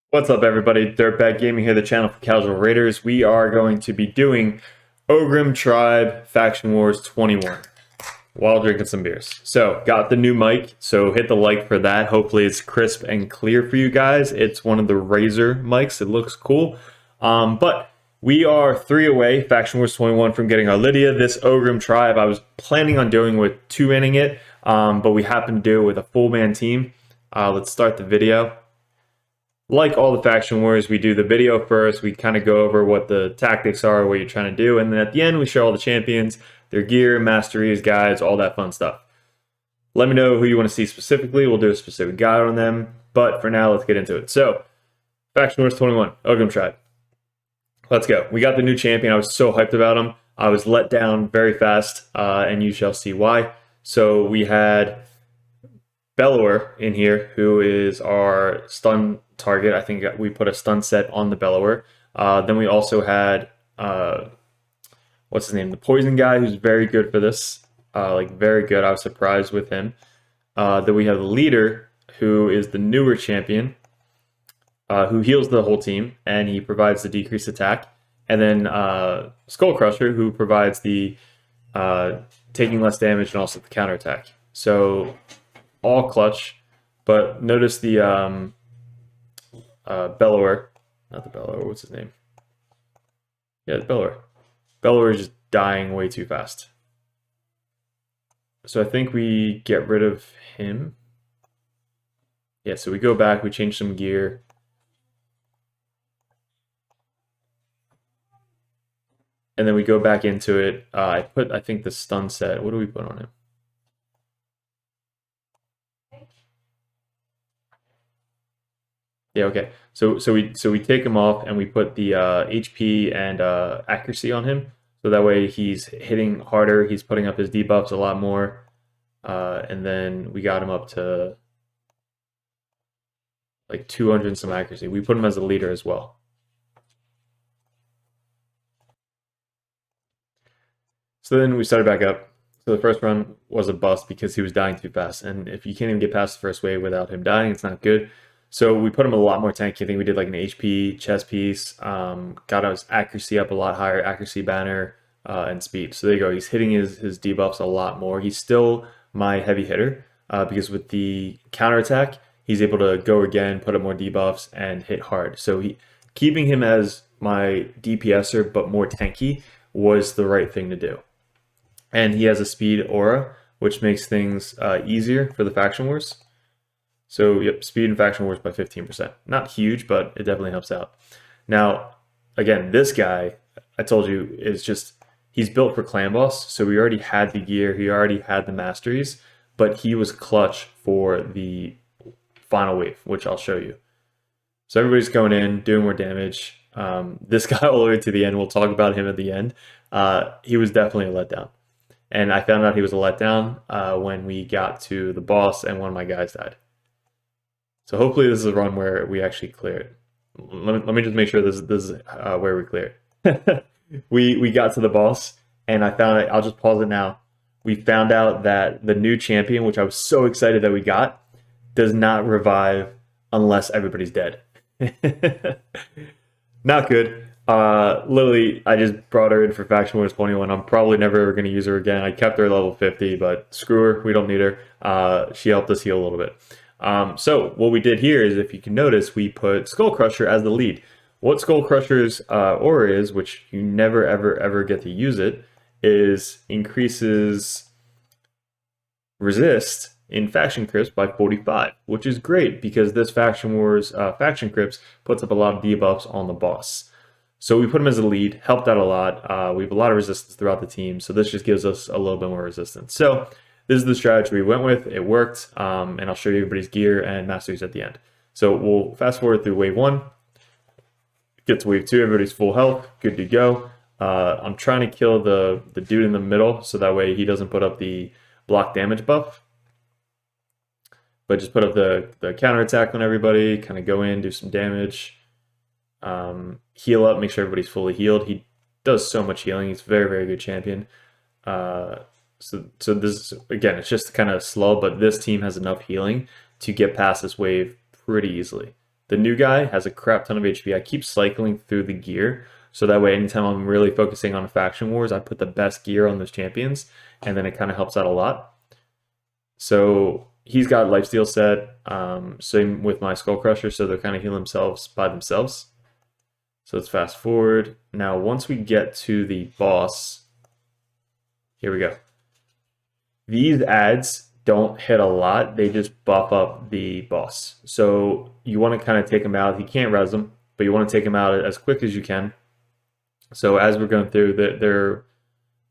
What's up, everybody? Dirtbag Gaming here, the channel for casual raiders. We are going to be doing OGRYN Tribe Faction Wars 21 while drinking some beers. So, got the new mic, so hit the like for that. Hopefully it's crisp and clear for you guys. It's one of the Razer mics. It looks cool. But we are 3 away, Faction Wars 21, from getting our Lydia. This OGRYN Tribe, I was planning on doing with 2-manning it, but we happened to do it with a full-man team. Let's start the video. Like all the faction wars, we do the video first. We kind of go over what the tactics are, what you're trying to do, and then at the end we show all the champions, their gear, masteries, guides, all that fun stuff. Let me know who you want to see specifically. We'll do a specific guide on them, but for now, let's get into it. So, Faction Wars 21, OGRYN Tribe. Let's go. We got the new champion. I was so hyped about him. I was let down very fast, and you shall see why. So we had Bellower in here, who is our stun target. I think we put a stun set on the Bellower. Then we also had, what's his name? The poison guy, who's very good for this. Like, very good. I was surprised with him. Then we have the leader, who is the newer champion, who heals the whole team, and he provides the decreased attack. And then Skull Crusher, who provides the taking less damage and also the counterattack. So all clutch, but notice the Bellower, not the Bellower, what's his name? Yeah, the Bellower. Bellower is just dying way too fast. So I think we get rid of him. Yeah, so we go back, we change some gear. And then we go back into it. I think, the stun set. What do we put on him? Yeah, okay. So we take him off and we put the HP and accuracy on him. So that way he's hitting harder, he's putting up his debuffs a lot more. And then we got him up to like 200 and some accuracy. We put him as a leader as well. So then we started back up. So the first run was a bust because he was dying too fast. And if you can't even get past the first wave without him dying, it's not good. So we put him a lot more tanky. I think we did like an HP chest piece, got his accuracy up a lot higher, accuracy banner, and speed. So there you go. He's hitting his debuffs a lot more. He's still my heavy hitter because with the counterattack, he's able to go again, put up more debuffs, and hit hard. So keeping him as my DPSer but more tanky was the right thing to do. And he has a speed aura, which makes things easier for the faction wars. So, yep, speed in faction wars by 15%. Not huge, but it definitely helps out. Now, again, this guy, I told you, is just, he's built for clan boss. So we already had the gear, he already had the masteries, but he was clutch for the final wave, which I'll show you. So everybody's going in, doing more damage. This guy all the way to the end, we'll talk about him at the end. He was definitely a letdown. And I found out he was a letdown when we got to the boss and one of my guys died. So hopefully this is a run where we actually clear it. Let me just make sure this is where we clear it. we got to the boss, and I found it. I'll just pause it now. We found out that the new champion, which I was so excited that we got, does not revive unless everybody's dead. Not good. Literally, I just brought her in for Faction Wars 21. I'm probably never ever going to use her again. I kept her level 50, but screw her. We don't need her. She helped us heal a little bit. So what we did here is, if you can notice, we put Skull Crusher as the lead. What Skull Crusher's aura is, which you never ever get to use it, is increases resist in faction crypts by 45, which is great because this Faction Wars faction crypts puts up a lot of debuffs on the boss. So we put him as a lead, helped out a lot. We have a lot of resistance throughout the team, so this just gives us a little bit more resistance. So this is the strategy we went with. It worked, and I'll show you everybody's gear and masteries at the end. So we'll fast forward through wave 1, get to wave 2, everybody's full health, good to go. I'm trying to kill the dude in the middle, so that way he doesn't put up the block damage buff. But just put up the counterattack on everybody, kind of go in, do some damage, heal up, make sure everybody's fully healed. He does so much healing. He's a very good champion. So this, again, it's just kind of slow, but this team has enough healing to get past this wave pretty easily. The new guy has a crap ton of HP. I keep cycling through the gear, so that way anytime I'm really focusing on faction wars, I put the best gear on those champions, and then it kind of helps out a lot. So he's got lifesteal set, same with my Skull Crusher, so they're kind of heal themselves by themselves. So let's fast forward. Now, once we get to the boss, here we go. These ads don't hit a lot. They just buff up the boss. So you want to kind of take him out. He can't res them, but you want to take him out as quick as you can. So as we're going through, their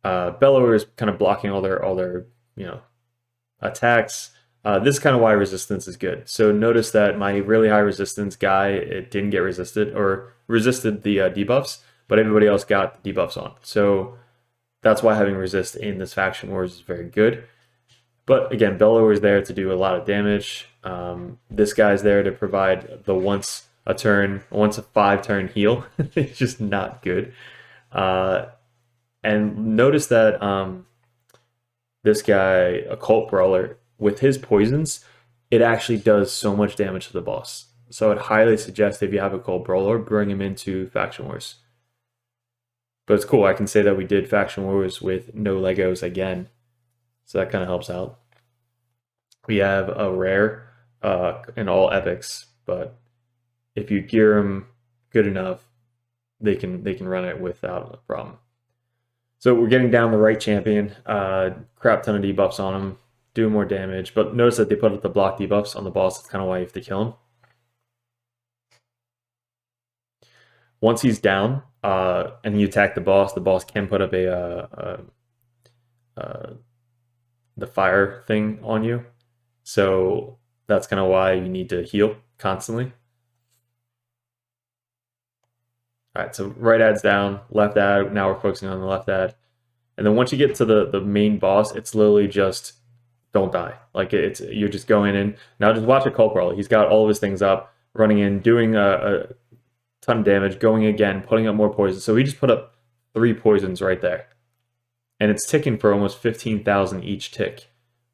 Bellower is kind of blocking all their attacks. This is kind of why resistance is good. So notice that my really high resistance guy, it didn't get resisted or resisted the debuffs, but everybody else got the debuffs on. So that's why having resist in this faction wars is very good. But again, Bellower is there to do a lot of damage. This guy's there to provide the once a 5-turn heal. It's just not good. And notice that this guy, Occult Brawler, with his poisons, it actually does so much damage to the boss. So I'd highly suggest if you have a Occult Brawler, bring him into Faction Wars. But it's cool, I can say that we did Faction Wars with no Legos again. So that kind of helps out. We have a rare in all epics, but if you gear them good enough, they can run it without a problem. So we're getting down the right champion, crap ton of debuffs on him, do more damage, but notice that they put up the block debuffs on the boss. That's kind of why you have to kill him. Once he's down and you attack the boss can put up the fire thing on you. So that's kind of why you need to heal constantly. All right, so right ad's down, left ad, now we're focusing on the left ad. And then once you get to the main boss, it's literally just don't die. Like you're just going in. Now just watch a Occult Brawler. He's got all of his things up, running in, doing a ton of damage, going again, putting up more poison. So he just put up 3 poisons right there. And it's ticking for almost 15,000 each tick.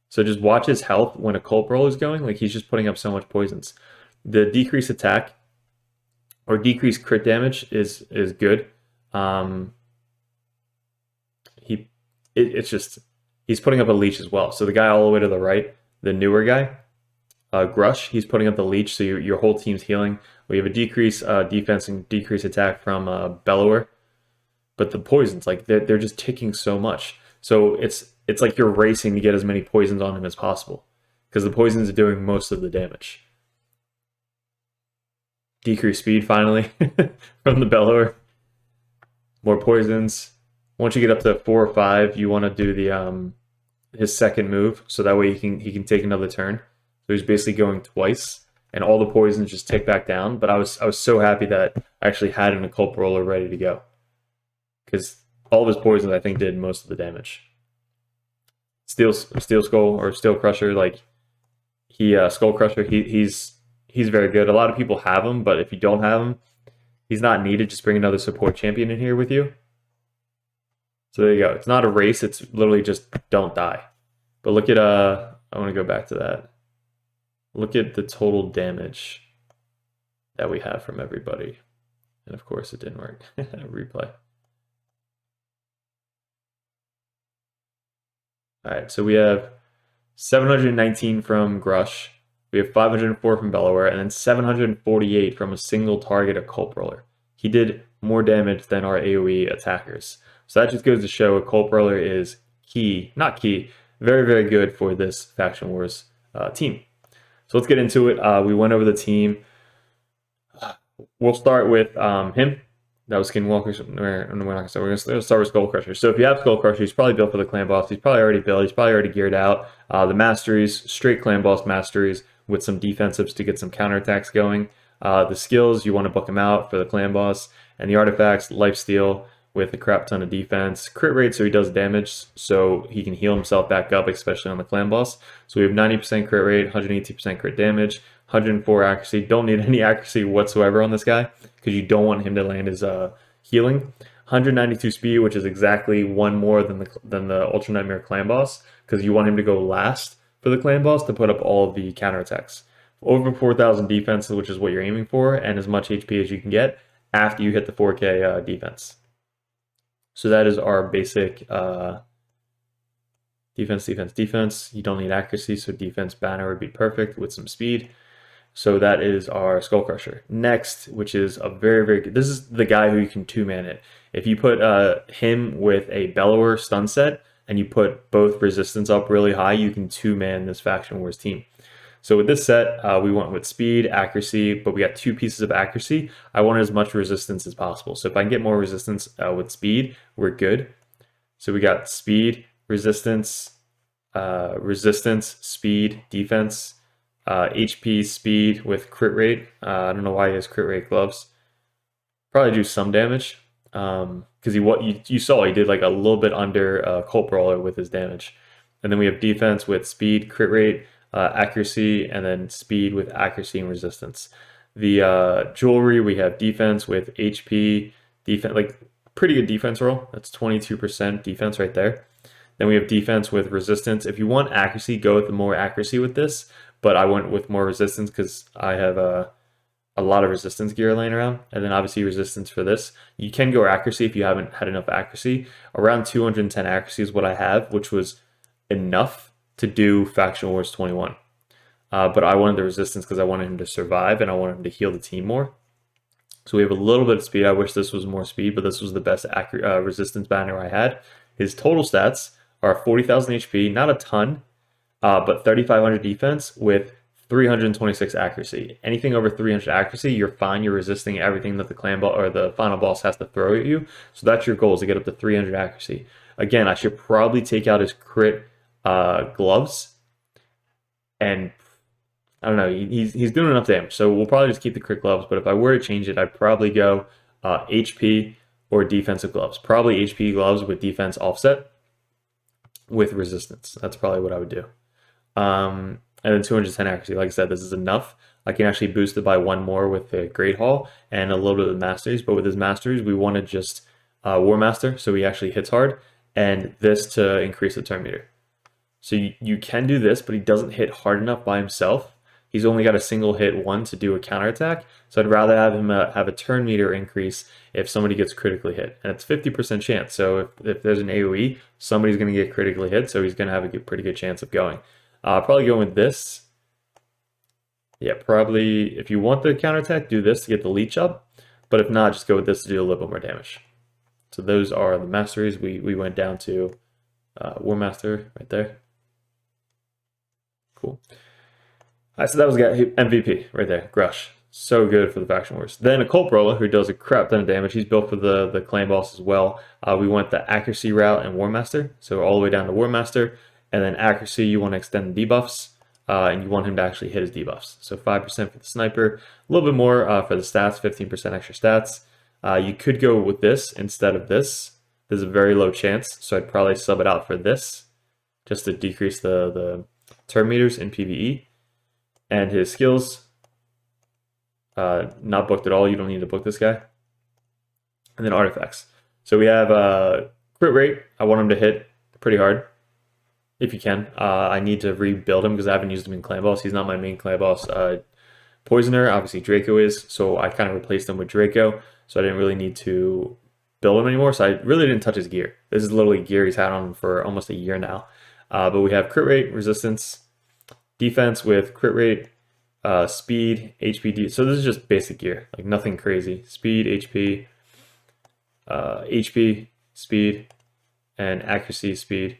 So just watch his health when a Occult Brawler is going. Like he's just putting up so much poisons. The decreased attack or decreased crit damage is good. He's putting up a leech as well. So the guy all the way to the right, the newer guy, Grush, he's putting up the leech, so your whole team's healing. We have a decrease defense and decrease attack from Bellower, but the poisons, like they're just ticking so much. So it's like you're racing to get as many poisons on him as possible because the poisons are doing most of the damage. Decrease speed finally from the Bellower. More poisons. Once you get up to 4 or 5, you want to do the his second move, so that way he can take another turn. So he's basically going twice, and all the poisons just tick back down. But I was so happy that I actually had an Occult Brawler ready to go, because all of his poisons I think did most of the damage. Steel Skull or Steel Crusher, like Skull Crusher, he's very good. A lot of people have him, but if you don't have him, he's not needed. Just bring another support champion in here with you. So there you go. It's not a race. It's literally just don't die. But look at, I want to go back to that. Look at the total damage that we have from everybody. And of course it didn't work. Replay. All right, so we have 719 from Grush. We have 504 from Bellower, and then 748 from a single target Occult Brawler. He did more damage than our AoE attackers. So that just goes to show Occult Brawler is very, very good for this Faction Wars team. So let's get into it. We went over the team. We'll start with him. That was Skinwalker. We're going to start with Skull Crusher. So if you have Skull Crusher, he's probably built for the clan boss. He's probably already built. He's probably already geared out. The masteries, straight clan boss masteries with some defensives to get some counterattacks going. The skills, you want to book him out for the clan boss. And the artifacts, lifesteal with a crap ton of defense. Crit rate, so he does damage, so he can heal himself back up, especially on the clan boss. So we have 90% crit rate, 180% crit damage, 104 accuracy. Don't need any accuracy whatsoever on this guy because you don't want him to land his healing. 192 speed, which is exactly 1 more than the Ultra Nightmare clan boss, because you want him to go last for the clan boss to put up all of the counterattacks. over 4,000 defense, which is what you're aiming for, and as much HP as you can get after you hit the 4K defense. So that is our basic defense, defense, defense. You don't need accuracy, so defense banner would be perfect with some speed. So that is our Skull Crusher. Next, which is a very, very good, this is the guy who you can two-man it. If you put him with a Bellower stun set, and you put both resistance up really high, you can two-man this Faction Wars team. So with this set, we went with speed, accuracy, but we got 2 pieces of accuracy. I wanted as much resistance as possible. So if I can get more resistance with speed, we're good. So we got speed, resistance, resistance, speed, defense, HP, speed with crit rate. I don't know why he has crit rate gloves. Probably do some damage. Because you saw he did like a little bit under Colt Brawler with his damage. And then we have defense with speed, crit rate, accuracy, and then speed with accuracy and resistance. The jewelry, we have defense with HP, defense, like pretty good defense roll. That's 22% defense right there. Then we have defense with resistance. If you want accuracy, go with the more accuracy with this, but I went with more resistance because I have a lot of resistance gear laying around. And then obviously resistance for this. You can go accuracy if you haven't had enough accuracy. Around 210 accuracy is what I have, which was enough to do Faction Wars 21. But I wanted the resistance because I wanted him to survive and I wanted him to heal the team more. So we have a little bit of speed. I wish this was more speed, but this was the best resistance banner I had. His total stats are 40,000 HP, not a ton, but 3,500 defense with 326 accuracy. Anything over 300 accuracy, you're fine. You're resisting everything that the clan boss or the final boss has to throw at you. So that's your goal, is to get up to 300 accuracy. Again, I should probably take out his crit gloves, and I don't know, he's doing enough damage, so we'll probably just keep the crit gloves. But if I were to change it, I'd probably go HP or defensive gloves. Probably HP gloves with defense offset with resistance. That's probably what I would do. And then 210 accuracy. Like I said, this is enough. I can actually boost it by 1 more with the Great Hall and a little bit of the masteries. But with his masteries, we wanted just War Master, so he actually hits hard, and this to increase the turn meter. So you can do this, but he doesn't hit hard enough by himself. He's only got a single hit 1 to do a counterattack. So I'd rather have him have a turn meter increase if somebody gets critically hit. And it's 50% chance. So if there's an AoE, somebody's going to get critically hit. So he's going to have a pretty good chance of going. Probably going with this. Yeah, probably if you want the counterattack, do this to get the leech up. But if not, just go with this to do a little bit more damage. So those are the masteries. We went down to War Master right there. Cool. All right, so that was MVP right there, Grush. So good for the Faction Wars. Then a Colt Brawler who does a crap ton of damage. He's built for the clan boss as well. We went the accuracy route and War Master, so all the way down to War Master. And then accuracy, you want to extend the debuffs, and you want him to actually hit his debuffs. So 5% for the sniper, a little bit more for the stats, 15% extra stats. You could go with this instead of this. There's a very low chance, so I'd probably sub it out for this, just to decrease the turn meters in PvE. And his skills, not booked at all. You don't need to book this guy. And then artifacts. So we have crit rate. I want him to hit pretty hard, if you can. I need to rebuild him because I haven't used him in clan boss. He's not my main clan boss. Poisoner, obviously Draco is, so I kind of replaced him with Draco. So I didn't really need to build him anymore. So I really didn't touch his gear. This is literally gear he's had on him for almost a year now. But we have crit rate, resistance, defense with crit rate, speed, HP. So this is just basic gear, like nothing crazy. Speed, HP, HP, speed, and accuracy, speed.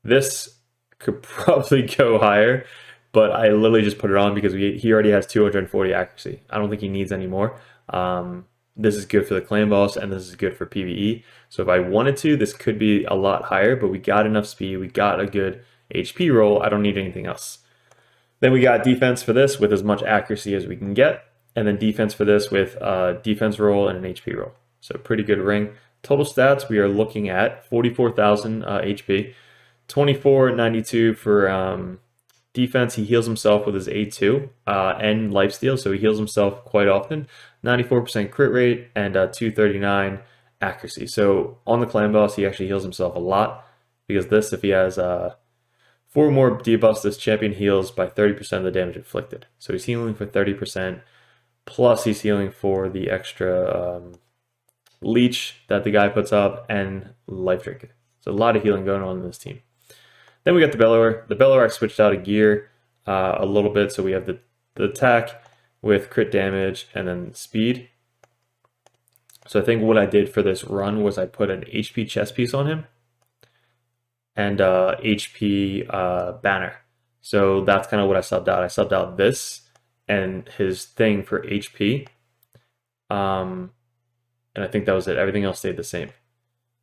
This could probably go higher, but I literally just put it on because he already has 240 accuracy. I don't think he needs any more. This is good for the clan boss, and this is good for PvE. So if I wanted to, this could be a lot higher, but we got enough speed. We got a good HP roll. I don't need anything else. Then we got defense for this with as much accuracy as we can get, and then defense for this with defense roll and an HP roll. So pretty good ring. Total stats, we are looking at 44,000 HP, 2492 for defense. He heals himself with his A2 and lifesteal, so he heals himself quite often. 94% crit rate and 239 accuracy. So on the clan boss, he actually heals himself a lot because this, if he has 4 more debuffs, this champion heals by 30% of the damage inflicted. So he's healing for 30%, plus he's healing for the extra leech that the guy puts up and life drink. So a lot of healing going on in this team. Then we got the Bellower. The Bellower, I switched out a gear a little bit, so we have the attack with crit damage and then speed. So I think what I did for this run was I put an HP chest piece on him and HP banner. So that's kind of what I subbed out. I subbed out this and his thing for HP. And I think that was it. Everything else stayed the same.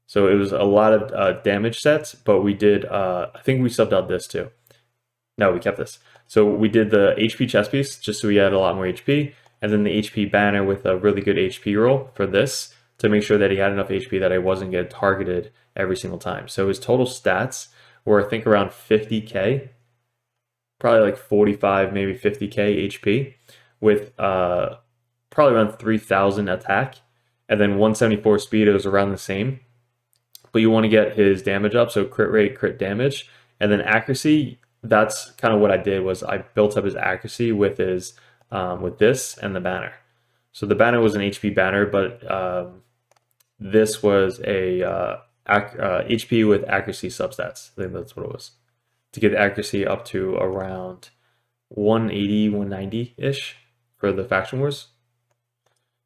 So it was a lot of damage sets, but we did, I think we subbed out this too. No, we kept this. So we did the HP chest piece just so we had a lot more HP, and then the HP banner with a really good HP roll for this to make sure that he had enough HP that I wasn't getting targeted every single time. So his total stats were, I think, around 50k, probably like 45, maybe 50k HP, with probably around 3,000 attack, and then 174 speed. It was around the same. But you want to get his damage up, so crit rate, crit damage, and then accuracy. That's kind of what I did, was I built up his accuracy with his with this and the banner. So the banner was an HP banner, but this was a HP with accuracy substats. I think that's what it was, to get the accuracy up to around 180, 190-ish for the Faction Wars.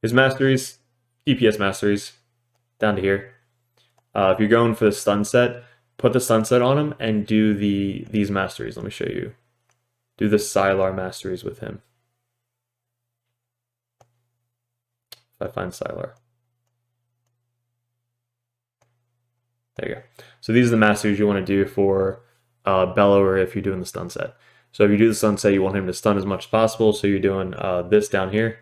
His masteries, DPS masteries, down to here. If you're going for the stun set, put the stun set on him and do these masteries. Let me show you. Do the Sylar masteries with him. If I find Sylar. There you go. So these are the masteries you want to do for Bellower if you're doing the stun set. So if you do the stun set, you want him to stun as much as possible. So you're doing this down here.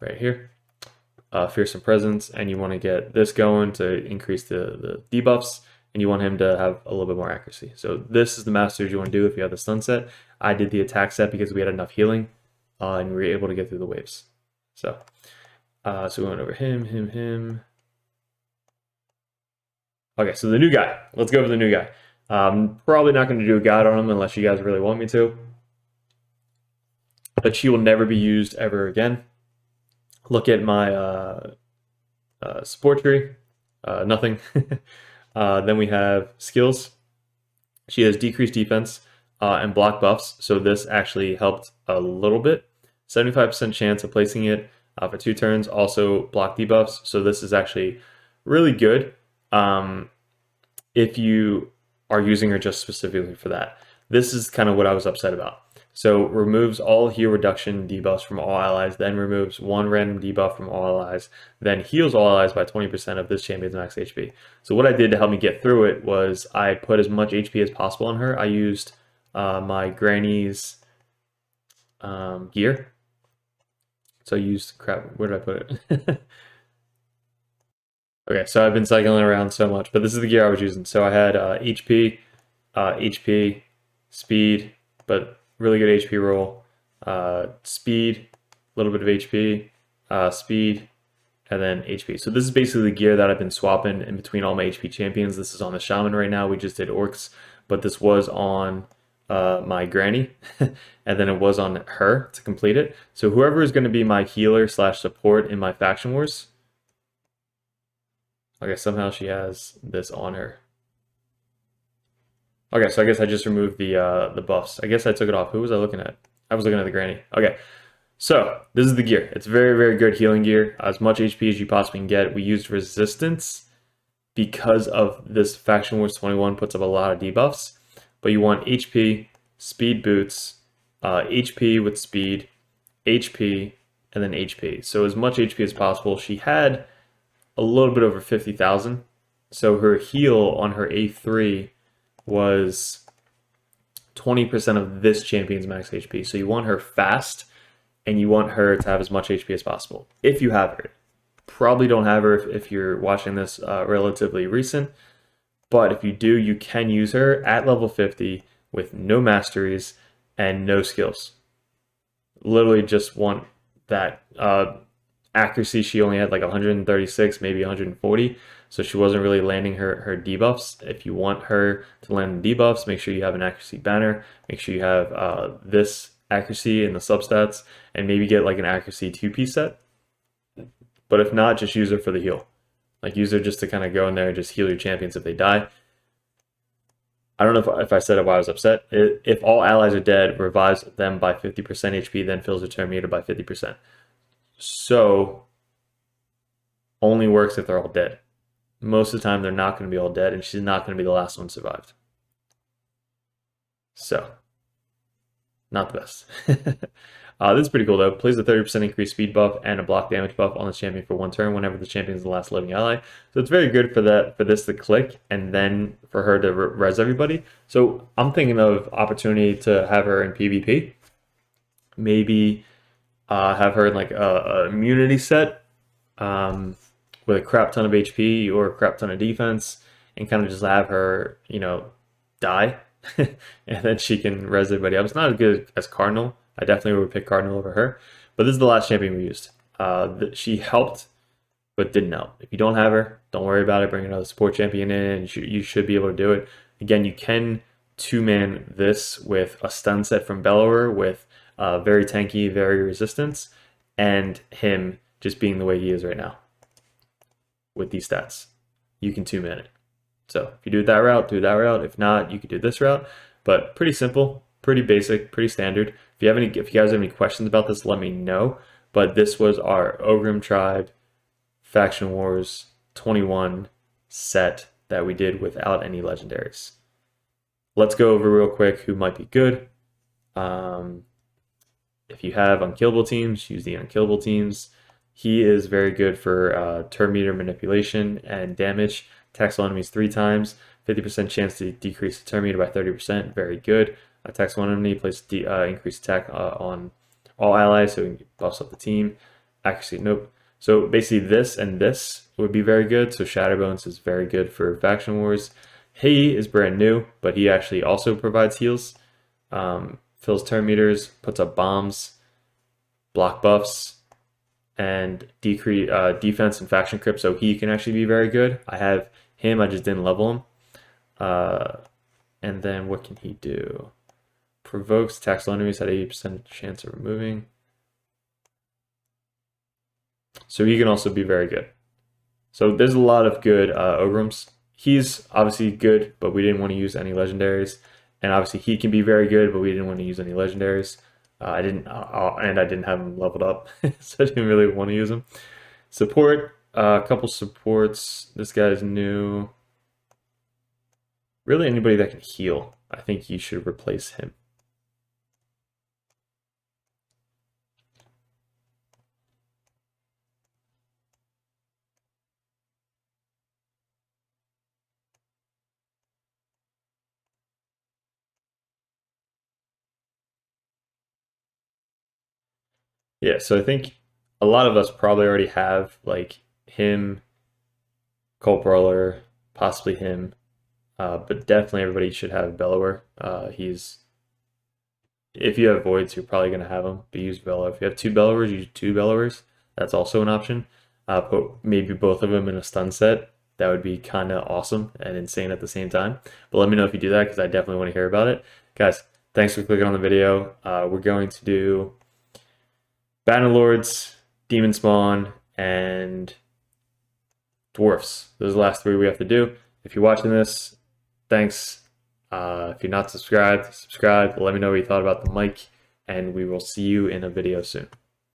Right here. Fearsome Presence, and you want to get this going to increase the debuffs, and you want him to have a little bit more accuracy. So this is the masters you want to do if you have the stun set. I did the attack set because we had enough healing, and we were able to get through the waves. So we went over him. Okay, so the new guy. Let's go for the new guy. Probably not going to do a guide on him unless you guys really want me to. But she will never be used ever again. Look at my support tree, nothing. Then we have skills. She has decreased defense and block buffs, so this actually helped a little bit. 75% chance of placing it for 2 turns, also block debuffs, so this is actually really good if you are using her just specifically for that. This is kind of what I was upset about. So removes all heal reduction debuffs from all allies, then removes 1 random debuff from all allies, then heals all allies by 20% of this champion's max HP. So what I did to help me get through it was I put as much HP as possible on her. I used my granny's gear. So I used, crap, where did I put it? Okay, so I've been cycling around so much, but this is the gear I was using. So I had HP, speed, but really good HP roll, speed, a little bit of HP, speed, and then HP. So this is basically the gear that I've been swapping in between all my HP champions. This is on the Shaman right now. We just did Orcs, but this was on my Granny, and then it was on her to complete it. So whoever is going to be my healer / support in my Faction Wars, okay, somehow she has this on her. Okay, so I guess I just removed the buffs. I guess I took it off. Who was I looking at? I was looking at the Granny. Okay, so this is the gear. It's very, very good healing gear. As much HP as you possibly can get. We used resistance because of this Faction Wars 21 puts up a lot of debuffs. But you want HP, speed boots, HP with speed, HP, and then HP. So as much HP as possible. She had a little bit over 50,000. So her heal on her A3 was 20% of this champion's max HP. So you want her fast, and you want her to have as much HP as possible. If you have her. Probably don't have her if you're watching this relatively recent. But if you do, you can use her at level 50 with no masteries and no skills. Literally just want that accuracy. She only had like 136, maybe 140. so she wasn't really landing her debuffs. If you want her to land the debuffs, make sure you have an accuracy banner, make sure you have this accuracy in the substats, and maybe get like an accuracy 2-piece set. But if not, just use her for the heal. Like, use her just to kind of go in there and just heal your champions if they die. I don't know if I said it while I was upset. If all allies are dead, revives them by 50% HP, then fills the turn meter by 50%. So, only works if they're all dead. Most of the time, they're not going to be all dead, and she's not going to be the last one survived. So, not the best. This is pretty cool, though. Plays a 30% increased speed buff and a block damage buff on the champion for 1 turn whenever the champion is the last living ally. So it's very good for this to click and then for her to res everybody. So I'm thinking of opportunity to have her in PvP. Maybe have her in like a immunity set with a crap ton of HP or a crap ton of defense, and kind of just have her, you know, die. And then she can res everybody up. It's not as good as Cardinal. I definitely would pick Cardinal over her. But this is the last champion we used. She helped, but didn't help. If you don't have her, don't worry about it. Bring another support champion in, and you should be able to do it. Again, you can 2-man this with a stun set from Bellower with very tanky, very resistance, and him just being the way he is right now with these stats. You can 2-man it. So if you do it that route, do that route. If not, you could do this route. But pretty simple, pretty basic, pretty standard. If you guys have any questions about this, let me know. But this was our OGRYN Tribe Faction Wars 21 set that we did without any legendaries. Let's go over real quick who might be good. If you have unkillable teams, use the unkillable teams. He is very good for turn meter manipulation and damage. Attacks all enemies 3 times. 50% chance to decrease the turn meter by 30%. Very good. Attacks one enemy, places increased attack on all allies, so he buffs up the team. Accuracy, nope. So basically this and this would be very good. So Shatterbones is very good for Faction Wars. He is brand new, but he actually also provides heals. Fills turn meters, puts up bombs, block buffs, and decrease defense and faction crypt, so he can actually be very good. I have him, I just didn't level him. And then what can he do? Provokes attacks all enemies at 80% chance of removing. So he can also be very good. So there's a lot of good Ogryns. He's obviously good, but we didn't want to use any legendaries. And obviously he can be very good, but we didn't want to use any legendaries. I didn't have him leveled up, so I didn't really want to use him. Support, a couple supports. This guy's new. Really, anybody that can heal, I think you should replace him. Yeah, so I think a lot of us probably already have like him, Colt Brawler, possibly him, but definitely everybody should have Bellower. If you have Voids, you're probably going to have him, but use Bellower. If you have 2 Bellowers, use 2 Bellowers. That's also an option. Put maybe both of them in a stun set. That would be kind of awesome and insane at the same time. But let me know if you do that, because I definitely want to hear about it. Guys, thanks for clicking on the video. We're going to do Bannerlords, Demon Spawn, and Dwarfs. Those are the last 3 we have to do. If you're watching this, thanks. If you're not subscribed, subscribe. Let me know what you thought about the mic, and we will see you in a video soon.